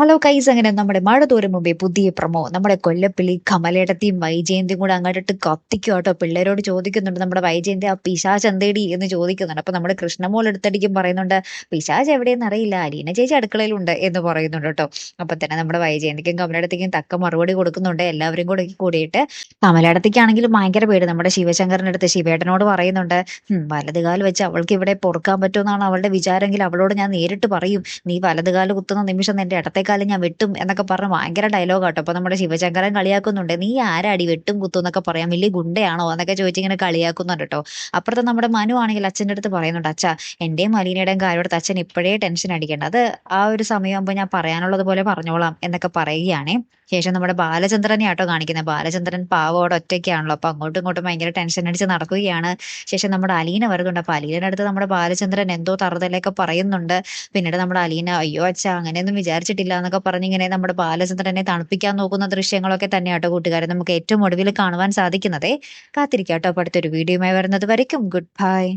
Hello guys, അങ്ങനെ നമ്മുടെ മഴ തോരും മുമ്പേ പുതിയ പ്രൊമോ നമ്മുടെ കൊല്ലപ്പിള്ളി കമലേടത്തിയും വൈജയന്തിയും കൂടെ അങ്ങോട്ടിട്ട് കത്തിക്കും കേട്ടോ. പിള്ളേരോട് ചോദിക്കുന്നുണ്ട് നമ്മുടെ വൈജയന്തി ആ പിശാച് എന്തേടി എന്ന് ചോദിക്കുന്നുണ്ട്. അപ്പൊ നമ്മുടെ കൃഷ്ണമോൾ എടുത്തടിക്കും പറയുന്നുണ്ട്, പിശാച് എവിടെയെന്ന് അറിയില്ല, അലീന ചേച്ചി അടുക്കളയിലുണ്ട് എന്ന് പറയുന്നുണ്ട് കേട്ടോ. അപ്പൊ തന്നെ നമ്മുടെ വൈജയന്തിക്കും കമലേടത്തിക്കും തക്ക മറുപടി കൊടുക്കുന്നുണ്ട്. എല്ലാവരും കൂടെ കൂടിയിട്ട് കമലേടത്തിക്കാണെങ്കിലും ഭയങ്കര പേടി. നമ്മുടെ ശിവശങ്കറിന്റെ അടുത്ത് ശിവേട്ടനോട് പറയുന്നുണ്ട്, വലതുകാൽ വെച്ച് അവൾക്ക് ഇവിടെ പൊറുക്കാൻ പറ്റുമെന്നാണ് അവളുടെ വിചാരമെങ്കിൽ അവളോട് ഞാൻ നേരിട്ട് പറയും, നീ വലതുകാല് കുത്തുന്ന നിമിഷം എന്റെ ഇടത്തേക്കാലം ഞാൻ വെട്ടും എന്നൊക്കെ പറഞ്ഞ് ഭയങ്കര ഡയലോഗ് ആട്ടോ. അപ്പൊ നമ്മുടെ ശിവശങ്കരൻ കളിയാക്കുന്നുണ്ട്, നീ ആരാടി വെട്ടും കുത്തും എന്നൊക്കെ പറയാം, വലിയ ഗുണ്ടയാണോ എന്നൊക്കെ ചോദിച്ചിങ്ങനെ കളിയാക്കുന്നുണ്ട് കേട്ടോ. അപ്പുറത്തെ നമ്മുടെ മനു ആണെങ്കിൽ അച്ഛൻ്റെ അടുത്ത് പറയുന്നുണ്ട്, അച്ഛാ എന്റെയും മലീനയുടെയും കാര്യം എടുത്ത് അച്ഛൻ ഇപ്പോഴേ ടെൻഷൻ അടിക്കേണ്ട, അത് ആ ഒരു സമയമാകുമ്പോൾ ഞാൻ പറയാനുള്ളത് പോലെ പറഞ്ഞോളാം എന്നൊക്കെ പറയുകയാണേ. ശേഷം നമ്മുടെ ബാലചന്ദ്രനെ ആട്ടോ കാണിക്കുന്നത്. ബാലചന്ദ്രൻ പാവോടെ ഒറ്റയ്ക്കാണല്ലോ, അപ്പൊ അങ്ങോട്ടും ഇങ്ങോട്ടും ഭയങ്കര ടെൻഷൻ അടിച്ച് നടക്കുകയാണ്. ശേഷം നമ്മുടെ അലീന വരുന്നുണ്ട്. അപ്പൊ അലീനയുടെ അടുത്ത് നമ്മുടെ ബാലചന്ദ്രൻ എന്തോ തറുതലൊക്കെ പറയുന്നുണ്ട്. പിന്നീട് നമ്മുടെ അലീന, അയ്യോ അച്ഛാ അങ്ങനെയൊന്നും വിചാരിച്ചിട്ടില്ല എന്നൊക്കെ പറഞ്ഞിങ്ങനെ നമ്മുടെ ബാലചന്ദ്രനെ തണുപ്പിക്കാൻ നോക്കുന്ന ദൃശ്യങ്ങളൊക്കെ തന്നെയാട്ടോ കൂട്ടുകാരെ നമുക്ക് ഏറ്റവും ഒടുവിൽ കാണുവാൻ സാധിക്കുന്നതേ. കാത്തിരിക്കാട്ടോ, അടുത്തൊരു വീഡിയോയുമായി വരുന്നത് വരയ്ക്കും ഗുഡ് ബൈ.